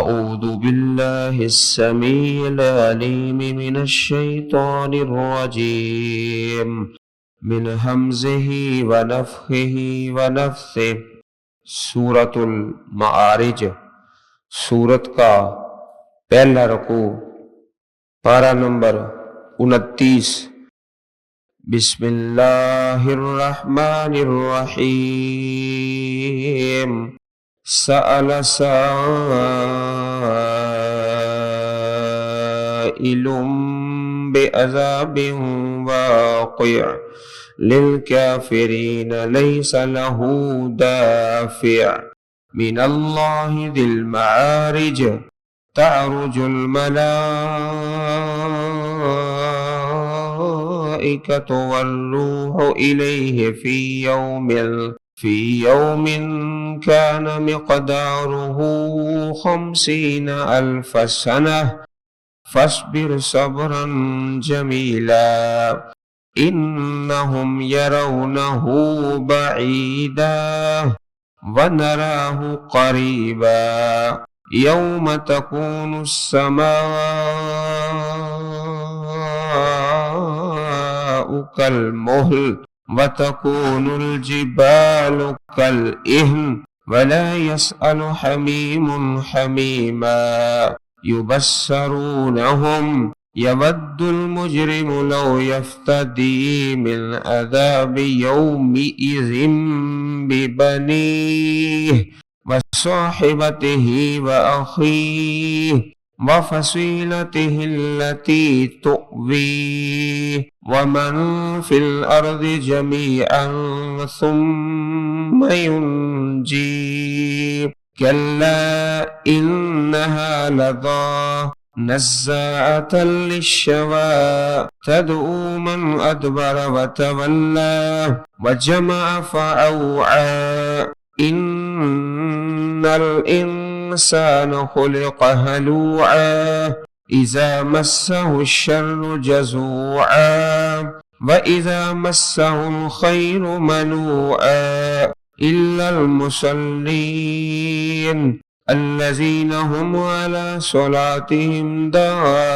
أعوذ بالله السميع العليم من الشيطان الرجيم من همزه ونفخه ونفثه। सूरतुल माआरिज, सूरत का पहला रुकू, पारा नंबर 29। बिस्मिल्लाहिर्रहमानिर्रहीम। सअल साइलुम बिअज़ाबिन वाक़िअ लिलकाफ़िरीन लैसा लहू दाफ़िअ मिनल्लाहि ज़िल मआरिज तअरुजुल मलाइकतु वर्रूहु इलैहि फ़ी यौमिन कान मिक़दारुहु 50 अल्फ़ सनह फ़स्बिर सब्रन जमीला इन्नहुम यरौनहु बईदा वनराहु क़रीबा यौम तकूनु अस्समाउ कल्मुह्ल वतकूनुल जिबालु कल्इह्न वला यसअलु हमीमुन हमीमा युबस्सरूनहुम यवद्दुल मुजरिमु लौ यफ्तदी मिन अज़ाबि यौमिइज़िन बिबनीह व साहिबतिही व अखीह व फसीलतिही अल्लती तुअवीह व मन फिल अर्दि जमीअन सुम्मा युनजीह कल्ला इन्नहा लज़ा नज़्ज़ाअतन लिश्शवा तदऊ मन अदबर व तवल्ला व जमअ फ़अौआ इन्नल इंसान खुलिक़ हलूआ इज़ा मस्सहु श्शर्रु जज़ूआ व इज़ा मस्सहुल खैरु मनूआ इल्लल मुसल्लीन अल्लज़ीना हुम अला सलातिहिम दाइमून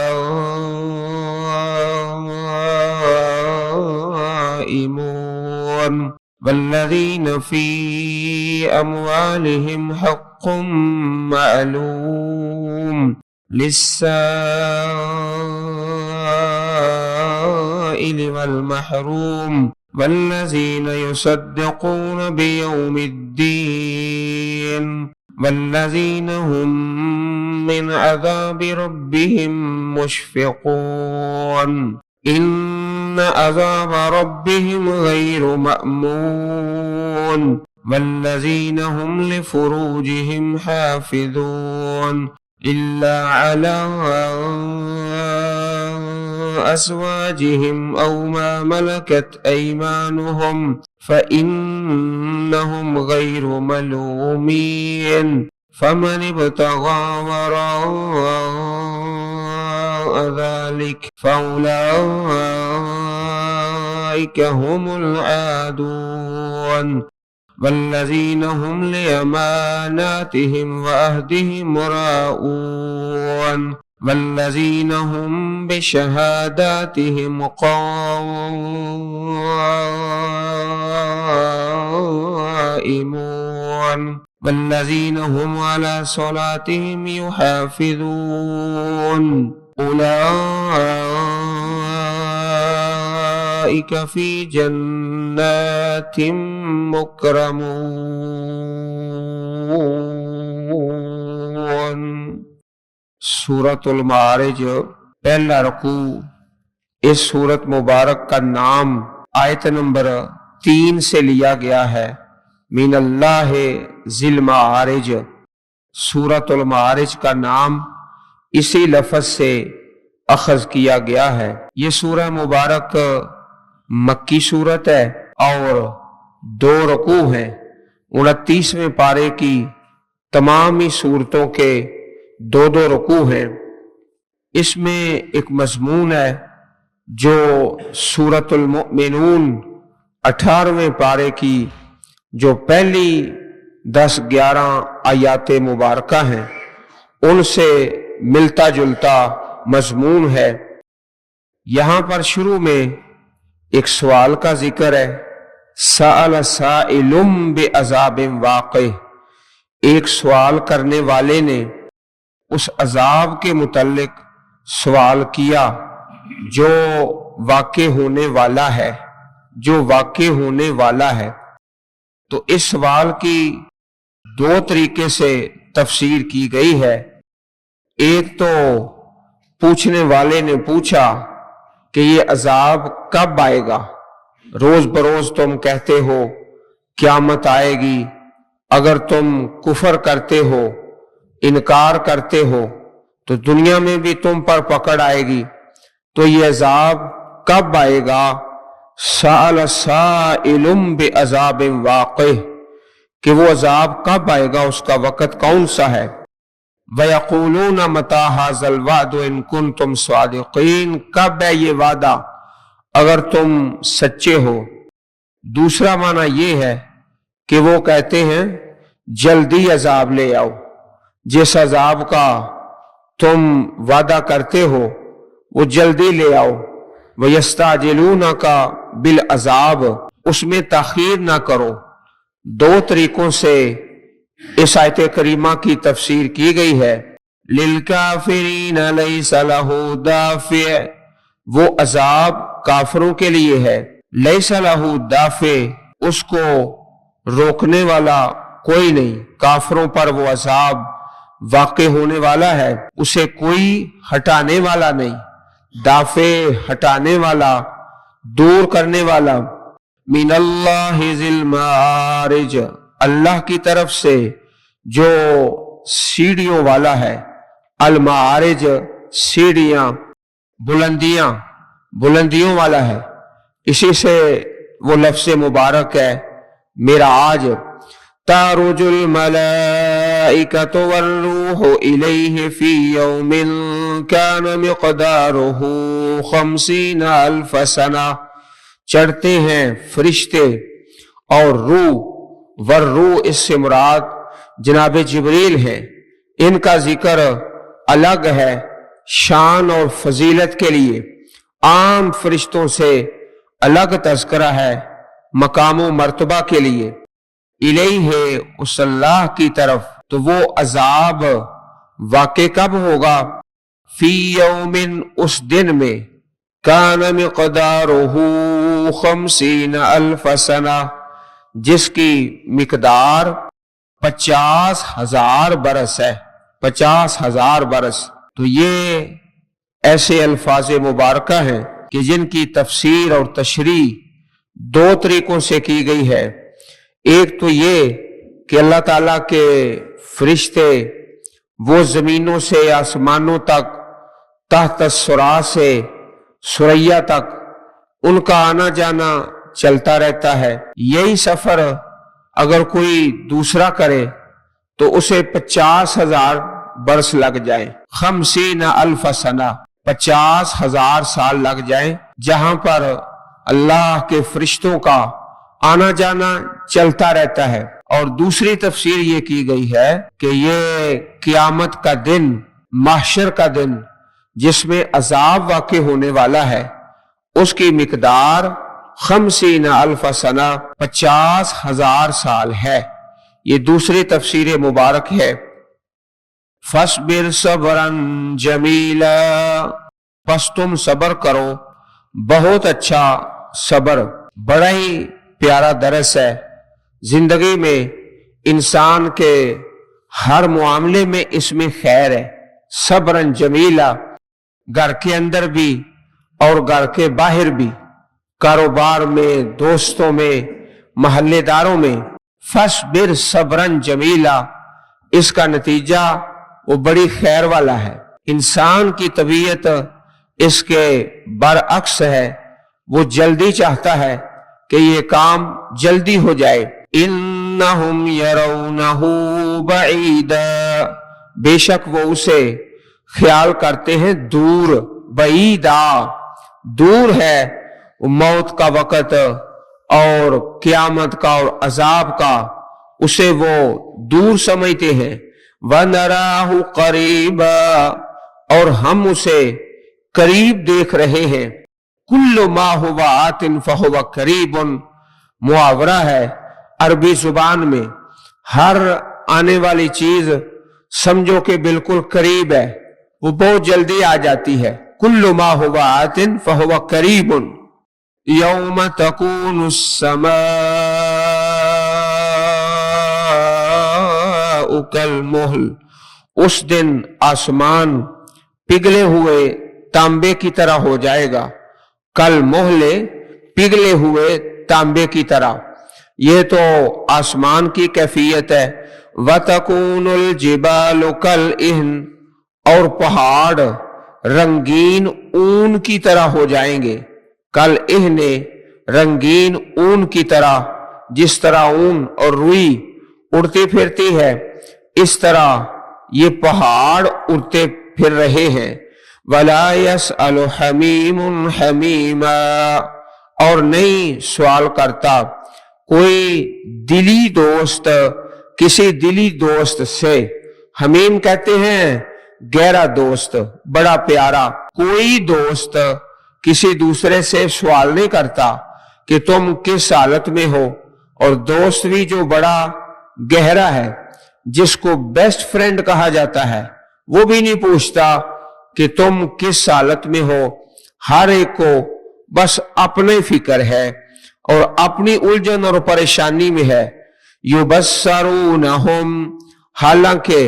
वल्लज़ीना फ़ी अम्वालिहिम हक़्क़ुम मअलूम लिस्साइलि वल महरूम वल्लज़ीना युसद्दिक़ून बियौमिद्दीन वल्लज़ीना हुम मिन अज़ाबि रब्बिहिम मुश्फ़िक़ून इन्न अज़ाब रब्बिहिम गैरु मअमून वल्लज़ीना हुम लिफ़ुरूजिहिम हाफ़िज़ून इल्ला अला अज़वाजिहिम औ मा मलकत ऐमानुहुम फ़इन्नहुम गैरु मलूमीन फ़मन इब्तग़ा वराअ ज़ालिक फ़उलाइक हुमुल आदून वल्लज़ीना हुम लिअमानातिहिम व अहदिहिम राऊन वल्लज़ीना हुम बिशहादातिहिम क़ाइमून वल्लज़ीना हुम अला सलातिहिम युहाफ़िज़ून उलाइक फ़ी जन्नातिम मुकरमून। सूरतुल माआरिज, पहला रुकू। इस सूरत मुबारक का नाम आयत नंबर 3 से लिया गया है। मिनल्लाहि ज़िल माआरिज, सूरतुल माआरिज का नाम इसी लफ्ज़ से अखज़ किया गया है। ये सूरह मुबारक मक्की सूरत है और 2 रुकू हैं। 29वें पारे की तमाम ही सूरतों के 2-2 रुकू हैं। इसमें एक मज़मून है जो सूरतुल मुमिनून 18वें पारे की जो पहली 10-11 आयात मुबारका हैं ان سے ملتا جلتا مضمون ہے۔ یہاں پر شروع میں ایک سوال کا ذکر ہے، سأل سائل بعذاب واقع، ایک سوال کرنے والے نے اس عذاب کے متعلق سوال کیا جو واقع ہونے والا ہے، جو واقع ہونے والا ہے۔ تو اس سوال کی دو طریقے سے تفسیر کی گئی ہے۔ ایک تو پوچھنے والے نے پوچھا کہ یہ عذاب کب آئے گا؟ روز بروز تم کہتے ہو قیامت آئے گی، اگر تم کفر کرتے ہو، انکار کرتے ہو تو دنیا میں بھی تم پر پکڑ آئے گی، تو یہ عذاب کب آئے گا؟ سأل سائل بعذاب واقع، کہ وہ عذاب کب آئے گا، اس کا وقت کون سا ہے۔ وَيَقُولُونَ مَتَىٰ هَٰذَا الْوَعْدُ إِن كُنتُمْ صَادِقِينَ، کب ہے یہ وعدہ اگر تم سچے ہو۔ دوسرا معنی یہ ہے کہ وہ کہتے ہیں جلدی عذاب لے آؤ، جس عذاب کا تم وعدہ کرتے ہو وہ جلدی لے آؤ۔ وَيَسْتَعْجِلُونَكَ بِالْعَذَابِ، اس میں تاخیر نہ کرو۔ دو طریقوں سے اس آیت کریمہ کی تفسیر کی گئی ہے۔ لِلْكَافِرِينَ لَيْسَ لَهُ دَافِعٌ، وہ عذاب کافروں کے لیے ہے۔ لَيْسَ لَهُ دَافِعٌ، اس کو روکنے والا کوئی نہیں، کافروں پر وہ عذاب واقع ہونے والا ہے، اسے کوئی ہٹانے والا نہیں۔ دافع ہٹانے والا، دور کرنے والا۔ من اللہ ذی المعارج، اللہ کی طرف سے جو سیڑھیوں والا ہے۔ المعارج سیڑھیاں، بلندیاں، بلندیوں والا ہے، اسی سے وہ لفظ مبارک ہے معراج۔ تعرج الملائکۃ والروح الیہ فی یوم کان مقدارہ 50,000 سنہ، چڑھتے ہیں فرشتے اور روح، والروح اس سے مراد جناب جبریل ہیں، ان کا ذکر الگ ہے شان اور فضیلت کے لیے، عام فرشتوں سے الگ تذکرہ ہے مقام و مرتبہ کے لیے۔ الیہ اس اللہ کی طرف، تو وہ عذاب واقع کب ہوگا؟ فی یوم اس دن میں، کان مقدارہ 50,000 سنہ، جس کی مقدار 50,000 برس ہے، 50,000 برس۔ تو یہ ایسے الفاظ مبارکہ ہیں کہ جن کی تفسیر اور تشریح دو طریقوں سے کی گئی ہے۔ ایک تو یہ کہ اللہ تعالیٰ کے فرشتے وہ زمینوں سے آسمانوں تک، تحت الثری سے ثریا تک ان کا آنا جانا چلتا رہتا ہے۔ یہی سفر اگر کوئی دوسرا کرے تو اسے 50,000 برس لگ جائیں، 50,000 سنہ، 50,000 سال لگ جائیں، جہاں پر اللہ کے فرشتوں کا آنا جانا چلتا رہتا ہے۔ اور دوسری تفسیر یہ کی گئی ہے کہ یہ قیامت کا دن، محشر کا دن جس میں عذاب واقع ہونے والا ہے، اس کی مقدار 50,000 سنہ، 50,000 سال ہے۔ یہ دوسری تفسیر مبارک ہے۔ فَاصْبِرْ صَبْرًا جَمِيلًا، پس تم صبر کرو بہت اچھا صبر۔ بڑا ہی پیارا درس ہے، زندگی میں انسان کے ہر معاملے میں اس میں خیر ہے۔ صبرًا جمیلا، گھر کے اندر بھی اور گھر کے باہر بھی، کاروبار میں، دوستوں میں، محلے داروں میں۔ فَاصْبِرْ صَبْرًا جَمِيلًا، اس کا نتیجہ وہ بڑی خیر والا ہے۔ انسان کی طبیعت اس کے برعکس ہے، وہ جلدی چاہتا ہے کہ یہ کام جلدی ہو جائے۔ إِنَّهُمْ يَرَوْنَهُ بَعِيدًا، بے شک وہ اسے خیال کرتے ہیں دور، بعیدا، دور ہے۔ موت کا وقت اور قیامت کا اور عذاب کا اسے وہ دور سمجھتے ہیں۔ वनराहु करीबा, और हम उसे करीब देख रहे हैं। कुल्लु मा हुवा आतिन फहुवा करीबुन मुहावरा है अरबी जुबान में, हर आने वाली चीज समझो कि बिल्कुल करीब है, वो बहुत जल्दी आ जाती है। कुल्लु मा हुवा आतिन फहुवा करीबुन यौम तकूनु समाउ कल मुहल, उस दिन आसमान पिघले हुए तांबे की तरह हो जाएगा। कल मोहले, पिघले हुए तांबे की तरह। ये तो आसमान की कैफियत है। वतकूनुल जिबालु कल इहन, और पहाड़ रंगीन ऊन की तरह हो जाएंगे। कल इहने, रंगीन ऊन की तरह, जिस तरह ऊन और रुई उड़ती फिरती है, इस तरह ये पहाड़ उड़ते फिर रहे हैं। वला यसअलु हमीमुन हमीमा, और नहीं सवाल करता कोई दिली दोस्त किसी दिली दोस्त से। हमीम कहते हैं गहरा दोस्त, बड़ा प्यारा। कोई दोस्त किसी दूसरे से सवाल नहीं करता कि तुम किस हालत में हो, और दोस्त भी जो बड़ा गहरा है, जिसको बेस्ट फ्रेंड कहा जाता है, वो भी नहीं पूछता कि तुम किस हालत में हो। हर एक को बस अपने फिक्र है और अपनी उलझन और परेशानी में है। युबस्सरूनहुम, हालांकि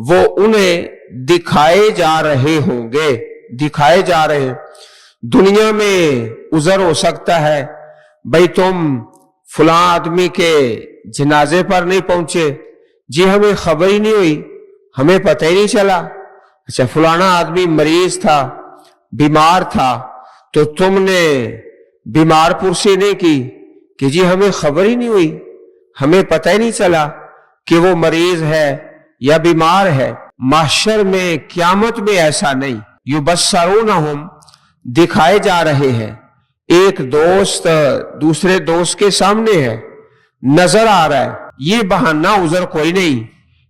वो उन्हें दिखाए जा रहे होंगे, दिखाए जा रहे हैं। दुनिया में उजर हो सकता है, भाई तुम फलां आदमी के जनाजे पर नहीं पहुंचे, जी हमें खबर ही नहीं हुई, हमें पता ही नहीं चला। अच्छा, फलाना आदमी मरीज था, बीमार था, तो तुमने बीमार पुरसी नहीं की कि जी हमें खबर ही नहीं हुई, हमें पता ही नहीं चला कि वो मरीज है या बीमार है। महशर में, क्यामत में ऐसा नहीं। युबस्सरूनहुम, दिखाए जा रहे हैं। एक दोस्त दूसरे दोस्त के सामने है, नजर आ रहा है। ये बहाना उजर कोई नहीं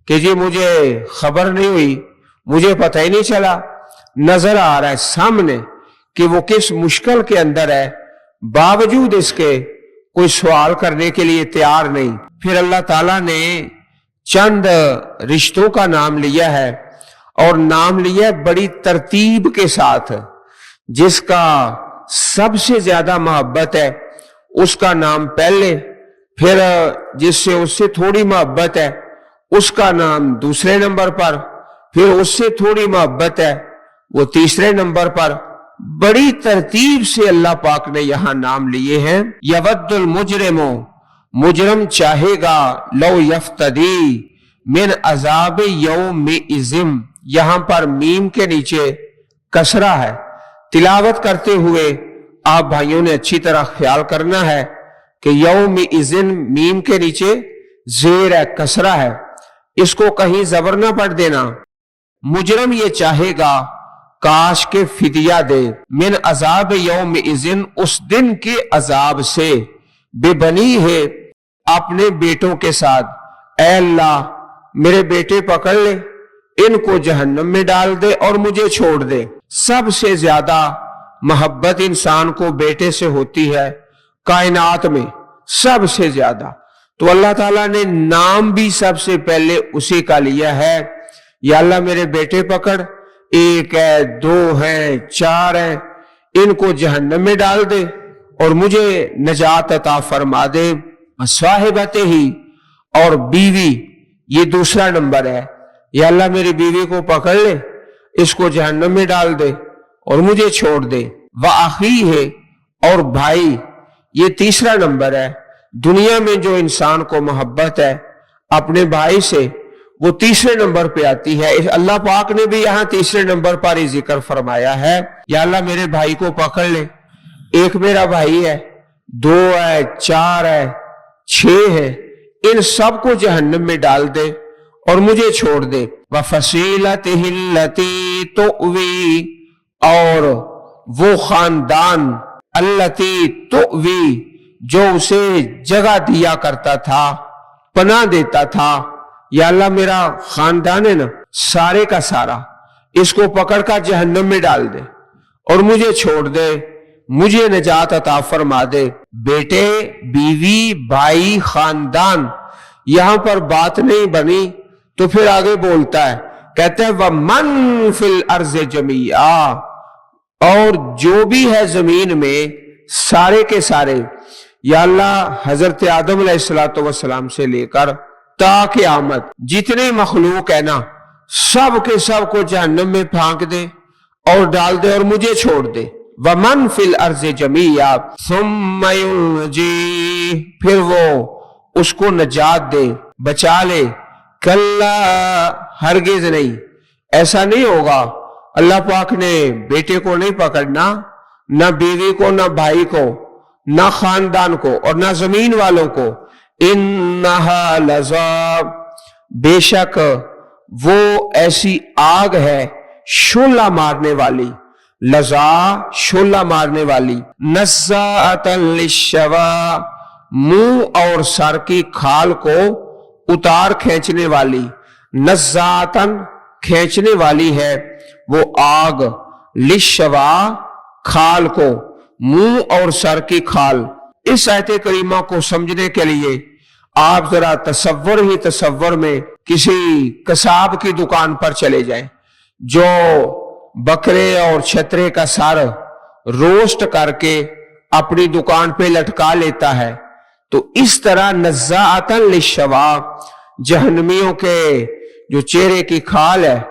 कि जी मुझे खबर नहीं हुई, मुझे पता ही नहीं चला। नजर आ रहा है सामने कि वो किस मुश्किल के अंदर है, बावजूद इसके कोई सवाल करने के लिए तैयार नहीं। फिर अल्लाह ताला ने चंद रिश्तों का नाम लिया है, और नाम लिया है बड़ी तरतीब के साथ। जिसका सबसे ज्यादा मोहब्बत है उसका नाम पहले, फिर जिससे उससे थोड़ी मोहब्बत है उसका नाम दूसरे नंबर पर, फिर उससे थोड़ी मोहब्बत है वो तीसरे नंबर पर। बड़ी तरतीब से अल्लाह पाक ने यहां नाम लिए हैं। यवद्दुल मुजरिमो, मुजरम चाहेगा, लो यफ्तदी मिन अजाब यौमिज़िम, यहां पर मीम के नीचे कसरा है। तिलावत करते हुए आप भाइयों ने अच्छी तरह ख्याल करना है कि यौमिज़िन मीम के नीचे जेर है, कसरा है, इसको कहीं जबर ना पढ़ देना। मुजरम ये चाहेगा काश के फिदिया दे, मिन अजाब यौमिज़िन, उस दिन के अजाब से, बेबनी है, अपने बेटों के साथ। ऐ अल्लाह मेरे बेटे पकड़ ले, इनको जहन्नम में डाल दे और मुझे छोड़ दे। सबसे ज्यादा मोहब्बत इंसान को बेटे से होती है कायनात में, सबसे ज्यादा। तो अल्लाह ताला ने नाम भी सबसे पहले उसी का लिया है। या अल्लाह मेरे बेटे पकड़, एक है, दो है, चार है, इनको जहन्नम में डाल दे और मुझे नजात अता फरमा दे। साहिबते ही, और बीवी, ये दूसरा नंबर है। या अल्लाह मेरी बीवी को पकड़ ले, इसको जहन्नम में डाल दे और मुझे छोड़ दे। व आखी है, और भाई, ये तीसरा नंबर है। दुनिया में जो इंसान को मोहब्बत है अपने भाई से, वो तीसरे नंबर पे आती है। अल्लाह पाक ने भी यहां तीसरे नंबर पर ही जिक्र फरमाया है। या अल्लाह मेरे भाई को पकड़ ले, एक मेरा भाई है, दो है, चार है, छह है, इन सब को जहन्नम में डाल दे और मुझे छोड़ दे। व फसीलतिही लती तुवी, और वो खानदान, अल्लती तुवी, जो उसे जगह दिया करता था, पनाह देता था। या अल्लाह मेरा खानदान है ना सारे का सारा, इसको पकड़कर जहन्नम में डाल दे और मुझे छोड़ दे, मुझे निजात अता फरमा दे। बेटे, बीवी, भाई, खानदान, यहां पर बात नहीं बनी तो फिर आगे बोलता है, कहते हैं वमन फिल अर्ज़ जमीआ, और जो भी है जमीन में सारे के सारे। या अल्लाह हजरत आदम अलैहिस्सलातु वस्सलाम से लेकर ता क़यामत जितने मखलूक है ना सब के सब को जहन्नम में फेंक दे और डाल दे और मुझे छोड़ दे। वमन फिल अर्ज़ जमीआ सुम्मा युनजी, फिर वो उसको नजात दे, बचा ले। कल्ला, हरगिज नहीं, ऐसा नहीं होगा। अल्लाह पाक ने बेटे को नहीं पकड़ना, ना बीवी को, ना भाई को, ना खानदान को और ना जमीन वालों को। इन्नहा लज़ा, बेशक वो ऐसी आग है शोला मारने वाली, लज़ा शोला मारने वाली। नज़्ज़ाअतन लिश्शवा, मुंह और सर की खाल को उतार खींचने वाली। नज़्ज़ाअतन, खींचने वाली है वो आग, लिश्शवा, खाल को, मुंह और सर की खाल। इस आयत करीमा को समझने के लिए आप जरा तसव्वुर ही तसव्वुर में किसी कसाब की दुकान पर चले जाएं, जो बकरे और छतरे का सर रोस्ट करके अपनी दुकान पे लटका लेता है। तो इस तरह नज़्ज़ाअतन लिश्शवा, जहन्नमियों के जो चेहरे की खाल है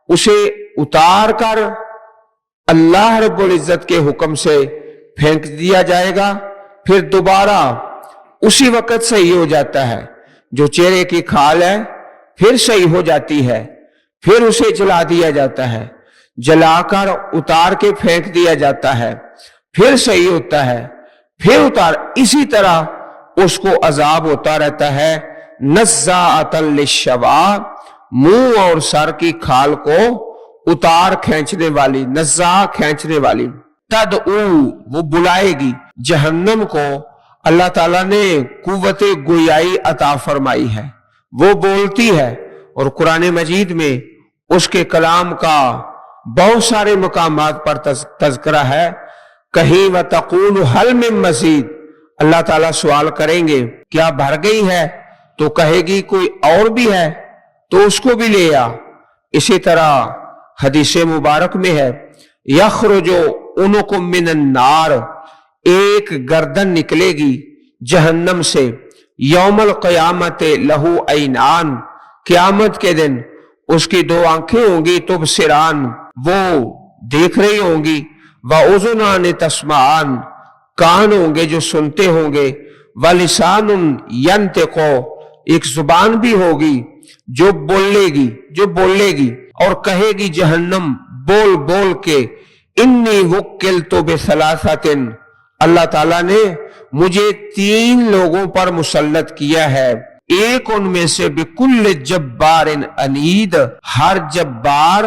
उसे उतार कर अल्लाह रब्बुल इज्जत के हुक्म से फेंक दिया जाएगा। फिर दोबारा उसी वक्त सही हो जाता है, जो चेहरे की खाल है फिर सही हो जाती है। फिर उसे जला दिया जाता है, जलाकर उतार के फेंक दिया जाता है, फिर सही होता है, फिर उतार, इसी तरह उसको अजाब होता रहता है। नज़्ज़ाअतन लिश्शवा, मुंह और सर की खाल को उतार खींचने वाली, नज़्ज़ा खींचने वाली। तदऊ, वो बुलाएगी। जहन्नम को अल्लाह ताला ने कुव्वते गोयाई अता फरमाई है, वो बोलती है। और कुरान मजीद में उसके कलाम का बहुत सारे मकामात पर तज़किरा है। कहीं व तक़ूल हल मिन मज़ीद, अल्लाह ताला सवाल करेंगे क्या भर गई है, तो कहेगी कोई और भी है तो उसको भी ले आ। इसी तरह हदीस मुबारक में है, यखरुजु उनुकुम मिनन नार, एक गर्दन निकलेगी जहन्नम से, यौमल क़यामत लहू ऐनान, क़यामत के दिन उसकी दो आंखें होंगी, तुबसिरान, वो देख रही होंगी, व उज़ुनान तस्मान, कान होंगे जो सुनते होंगे, व लिसानुन यंतिक़ु, एक जुबान भी होगी जो बोलेगी और कहेगी जहन्नम बोल बोल के, इन्नी वुक्किलतु बिसलासातिन, अल्लाह ताला ने मुझे 3 लोगों पर मुसल्लत किया है। एक उनमें से बिकुल्ल जब्बारिन अनीद, हर जब्बार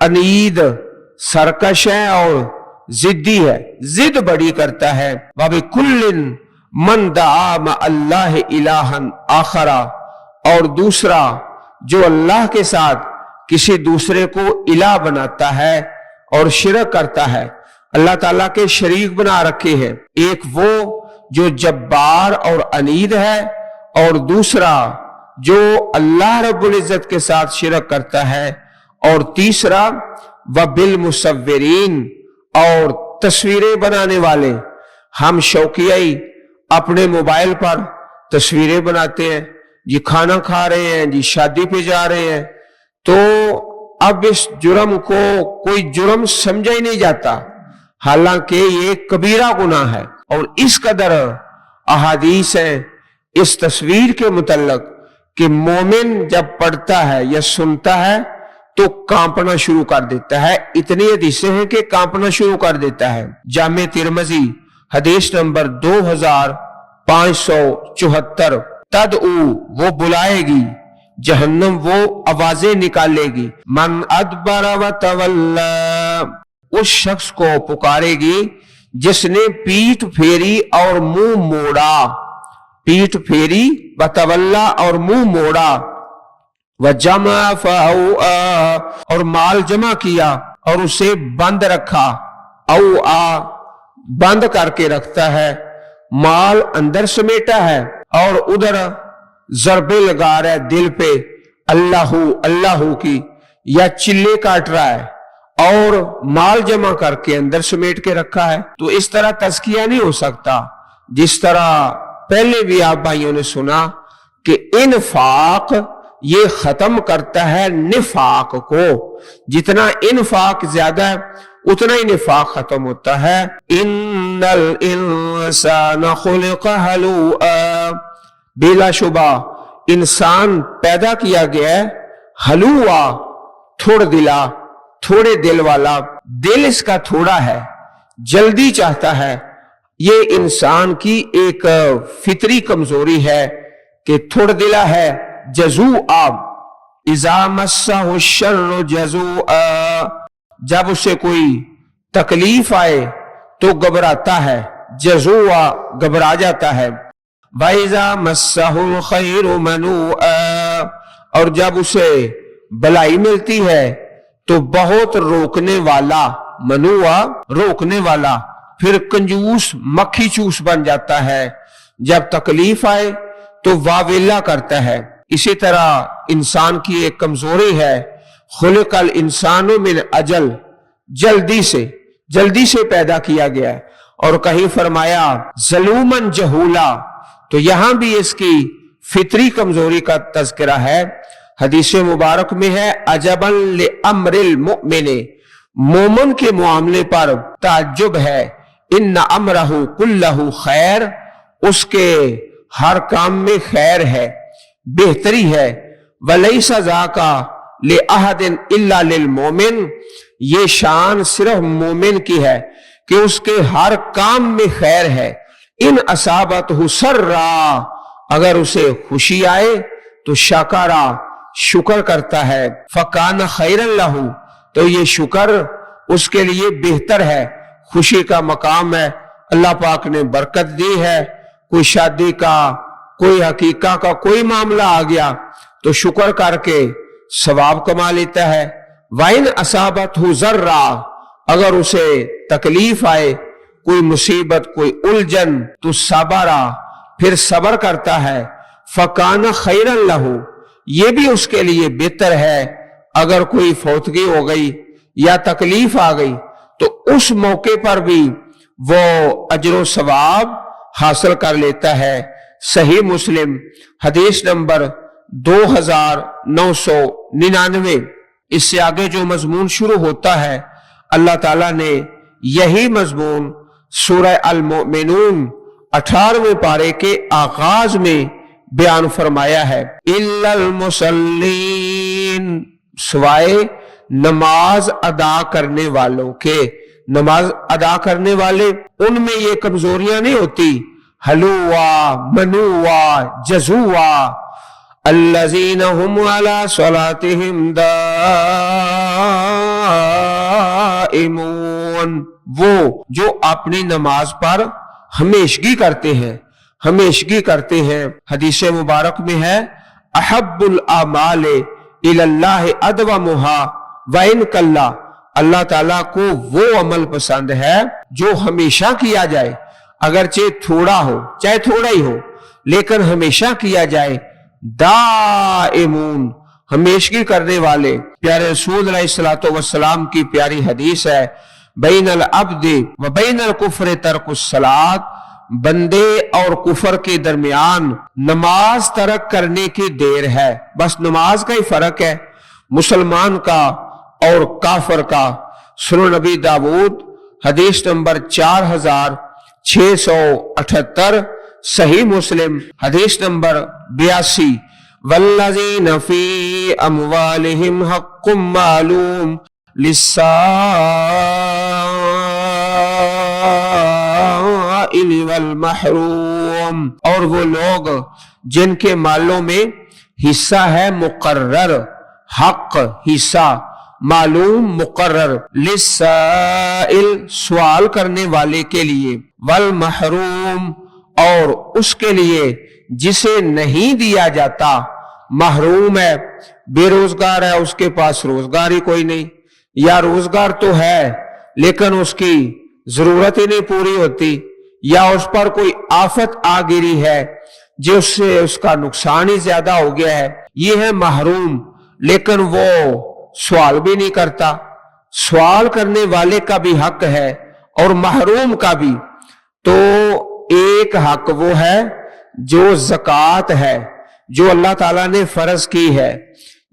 अनीद, सरकश है और जिद्दी है, जिद बड़ी करता है। व बिकुल्लिन मन दआ मा अल्लाह इलाहन आखरा, और दूसरा जो अल्लाह के साथ किसी दूसरे को इलाह बनाता है और शिरक करता है, अल्लाह ताला के शरीक बना रखे हैं। एक वो जो जब्बार और अनीद है, और दूसरा जो अल्लाह रब्बुल इज्जत के साथ शिरक करता है, और तीसरा व बिल मुसव्विरीन, और तस्वीरें बनाने वाले। हम शौकियाई अपने मोबाइल पर तस्वीरें बनाते हैं जी, खाना खा रहे हैं जी, शादी पे जा रहे हैं, तो अब इस जुर्म को कोई जुर्म समझा ही नहीं जाता, हालांकि ये कबीरा गुनाह है। और इस कदर अहादीस है इस तस्वीर के मुतल्लक कि मोमिन जब पढ़ता है या सुनता है तो कांपना शुरू कर देता है। इतनी हदीसें हैं कि कांपना शुरू कर देता है। जामे तिरमिज़ी हदीस नंबर 2574, तदऊ, वो बुलाएगी जहन्नम, वो आवाजें निकालेगी। मन अदबर व तवल्ला, उस शख्स को पुकारेगी जिसने पीठ फेरी और मुंह मोड़ा, पीठ फेरी व तवल्ला और मुंह मोड़ा। وجمع فأوعى، اور مال جمع کیا اور اسے بند رکھا، اوعى بند کر کے رکھتا ہے، مال اندر سمیٹا ہے اور ادھر ضربے لگا رہا ہے دل پہ اللہ اللہ کی، یا چلے کاٹ رہا ہے اور مال جمع کر کے اندر سمیٹ کے رکھا ہے، تو اس طرح تزکیہ نہیں ہو سکتا۔ جس طرح پہلے بھی آپ بھائیوں نے سنا کہ انفاق یہ ختم کرتا ہے نفاق کو، جتنا انفاق زیادہ ہے اتنا ہی نفاق ختم ہوتا ہے۔ ان الانسان خلق ہلوعا، بلا شبہ انسان پیدا کیا گیا ہے ہلوعا، تھوڑے دل والا، دل اس کا تھوڑا ہے، جلدی چاہتا ہے۔ یہ انسان کی ایک فطری کمزوری ہے کہ تھوڑ دلا ہے، جزوعا، اذا مسہ الشر جزوعا، جب اسے کوئی تکلیف آئے تو گھبراتا ہے، جزوعا گھبرا جاتا ہے۔ وَإِذَا مَسَّهُ الْخَيْرُ مَنُوعًا، اور جب اسے بھلائی ملتی ہے تو بہت روکنے والا، منوعا روکنے والا، پھر کنجوس مکھی چوس بن جاتا ہے، جب تکلیف آئے تو واویلا کرتا ہے۔ اسی طرح انسان کی ایک کمزوری ہے، خلق الانسان من اجل، جلدی سے پیدا کیا گیا ہے، اور کہیں فرمایا ظلومن جہولا، تو یہاں بھی اس کی فطری کمزوری کا تذکرہ ہے۔ حدیث مبارک میں ہے عجبا لامر المؤمن، مومن کے معاملے پر تعجب ہے، ان امرہ کلہ خیر، اس کے ہر کام میں خیر ہے، بہتری ہے۔ ولیس ذاک لأحد الا للمؤمن، یہ شان صرف مومن کی ہے کہ اس کے ہر کام میں خیر ہے۔ ان اصابتہ سرا، اگر اسے خوشی آئے تو شکرا، شکر کرتا ہے، فکان خیرا لہ، تو یہ شکر اس کے لیے بہتر ہے، خوشی کا مقام ہے، اللہ پاک نے برکت دی ہے، کوئی شادی کا، کوئی حقیقہ کا کوئی معاملہ آ گیا تو شکر کر کے ثواب کما لیتا ہے۔ وَإِنْ أَصَابَتْهُ ضَرًّا، اگر اسے تکلیف آئے، کوئی مصیبت، کوئی الجھن، تو صبرا، پھر صبر کرتا ہے، فَكَانَ خَيْرًا لَهُ، یہ بھی اس کے لیے بہتر ہے۔ اگر کوئی فوتگی ہو گئی یا تکلیف آ گئی تو اس موقع پر بھی وہ اجر و ثواب حاصل کر لیتا ہے۔ صحیح مسلم حدیث نمبر 2999۔ اس سے آگے جو مضمون شروع ہوتا ہے، اللہ تعالیٰ نے یہی مضمون سورہ المؤمنون 18ویں پارے کے آغاز میں بیان فرمایا ہے۔ الا المصلین، سوائے نماز ادا کرنے والوں کے، نماز ادا کرنے والے ان میں یہ کمزوریاں نہیں ہوتی، ہلوا منوا جزوا، الذین هم علی صلاتهم دائمون، وہ جو اپنی نماز پر ہمیشگی کرتے ہیں۔ حدیث مبارک میں ہے احب الاعمال الی اللہ ادومھا وان قل، اللہ تعالیٰ کو وہ عمل پسند ہے جو ہمیشہ کیا جائے، اگرچہ تھوڑا ہو، چاہے تھوڑا ہی ہو لیکن ہمیشہ کیا جائے۔ دائمون، ہمیشگی کرنے والے۔ پیارے رسول علیہ السلام کی پیاری حدیث ہے، بین العبد و بین الکفر ترک الصلاۃ، بندے اور کفر کے درمیان نماز ترک کرنے کی دیر ہے، بس نماز کا ہی فرق ہے، مسلمان کا اور کافر کا۔ سنن نبی داؤد حدیث نمبر 4678، صحیح مسلم حدیث نمبر 82، والذین فی اموالہم حق معلوم للسائل والمحروم، اور وہ لوگ جن کے مالوں میں حصہ ہے مقرر، حق حصہ معلوم مقرر، للسائل سوال کرنے والے کے لیے، والمحروم اور اس کے لیے جسے نہیں دیا جاتا، محروم है, बेरोजगार है, उसके पास रोजगार ही कोई नहीं, या रोजगार तो है लेकिन उसकी जरूरत ही नहीं पूरी होती, या उस पर कोई आफत आ गिरी है जिससे उसका नुकसान ही ज्यादा हो गया है, ये है महरूम। लेकिन वो सवाल भी नहीं करता। सवाल करने वाले का भी हक है और महरूम का भी। तो एक हक वो है जो ज़कात है, जो अल्लाह ताला ने फर्ज की है।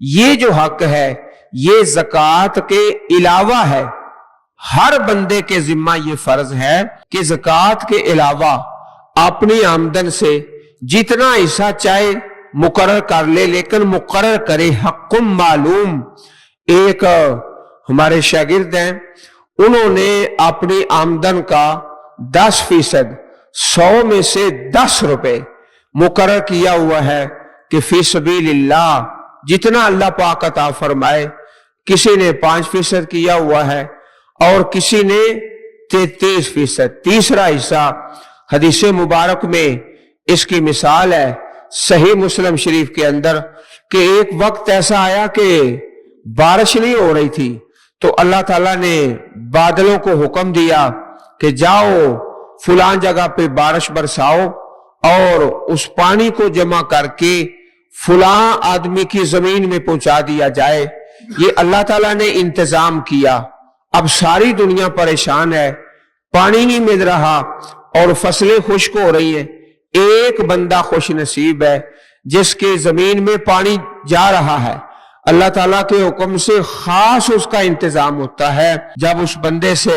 ये जो हक है ये ज़कात के अलावा है। हर बंदे के जिम्मा ये फर्ज है कि ज़कात के अलावा अपनी आमदन से जितना हिस्सा चाहे मुकर्रर कर ले, लेकिन मुकर्रर करे हक़्क़ुम मालूम। एक हमारे शागिर्द हैं, उन्होंने अपनी आमदन का 10% 100 में से 10 रुपए मुकर्रर किया हुआ है कि फी सबीलिल्लाह, जितना अल्लाह पाक अता फरमाए। किसी ने 5% किया हुआ है और किसी ने 33%। तीसरा हिस्सा हदीस मुबारक में इसकी मिसाल है सही मुस्लिम शरीफ के अंदर कि एक वक्त ऐसा आया कि बारिश नहीं हो रही थी, तो अल्लाह ताला ने बादलों को हुक्म दिया कि जाओ फलां जगह पे बारिश बरसाओ और उस पानी को जमा करके फलां आदमी की जमीन में पहुंचा दिया जाए। ये अल्लाह ताला ने इंतजाम किया। अब सारी दुनिया परेशान है, पानी नहीं मिल रहा और फसलें खुश्क हो रही हैं। एक बंदा खुश नसीब है जिसके जमीन में पानी जा रहा है। अल्लाह ताला के हुक्म से खास उसका इंतजाम होता है। जब उस बंदे से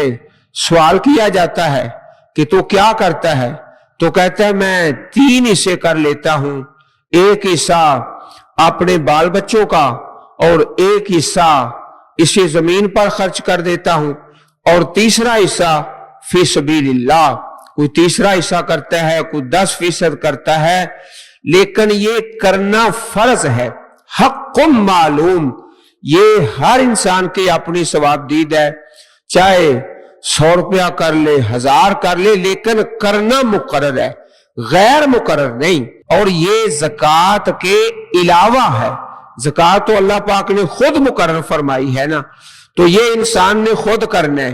सवाल किया जाता है कि तू क्या करता है, तो कहता है मैं 3 हिस्से कर लेता हूं। एक हिस्सा अपने बाल बच्चों का और एक हिस्सा इसी जमीन पर खर्च कर देता हूं और तीसरा हिस्सा फी सबीलिल्लाह। कोई तीसरा हिस्सा करता है, कोई 10% करता है, लेकिन ये करना फर्ज है, हक़्क़ुम मालूम। ये हर इंसान की अपनी सवाबदीद है, चाहे 100 रुपया कर ले, 1000 कर ले, लेकिन करना मुकर्रर है, गैर मुकर्रर नहीं। और ये ज़कात के अलावा है। ज़कात तो अल्लाह पाक ने खुद मुकर्रर फरमाई है ना, तो ये इंसान ने खुद करना है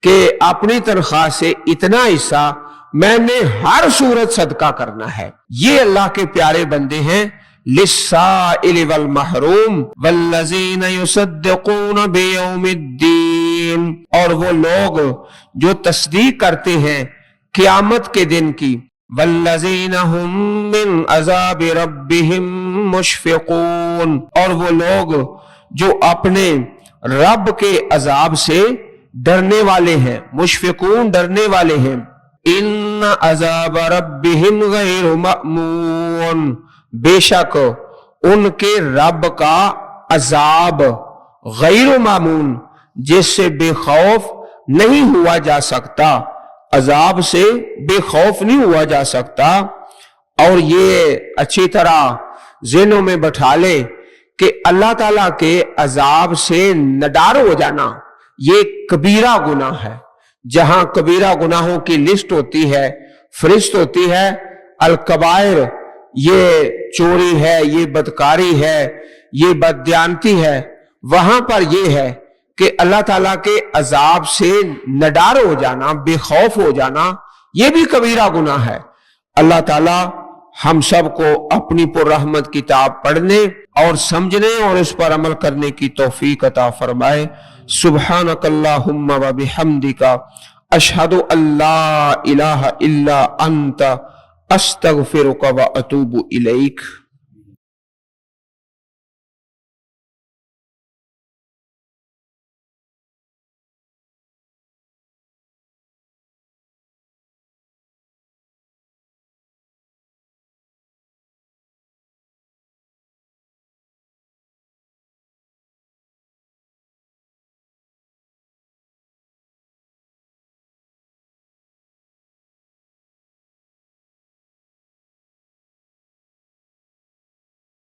कि अपनी तनख्वाह से इतना हिस्सा मैंने हर सूरत सदका करना है। ये अल्लाह के प्यारे बंदे हैं, लिस्साइल वल महरूम वल्लज़ीन युसद्दिक़ून बियौमिद्दीन। और वो लोग जो तस्दीक करते हैं क़यामत के दिन की। वल्लज़ीन हुम मिन अज़ाबि रब्बिहिम मुशफ़िक़ून। और वो लोग जो अपने रब के अजाब से डरने वाले हैं, मुशफ़िक़ून डरने वाले हैं। इन्न अज़ाब रब्बिहिम गैरु मअमून। बेशक उनके रब का अजाब गैरु मामून, जिससे बेखौफ नहीं हुआ जा सकता। अजाब से बेखौफ नहीं हुआ जा सकता। और ये अच्छी तरह ज़हनों में बैठा ले कि अल्लाह ताला के अजाब से नडार हो जाना ये कबीरा गुनाह है। जहां कबीरा गुनाहों की लिस्ट होती है, फरिश्त होती है, अल-कबायर, ये चोरी है, ये बदकारी है, ये बददियानती है, वहां पर ये है कि अल्लाह ताला के अजाब से नडार हो जाना, बेखौफ हो जाना, ये भी कबीरा गुनाह है। अल्लाह ताला हम सबको अपनी पुररहमत किताब पढ़ने और समझने और इस पर अमल करने की तौफीक अता फरमाए। सुब्हानकल्लाहुम्मा व बिहम्दिका अशहदु अल्ला इलाहा इल्ला अंता अस्तगफिरुका व अतूबु इलैक।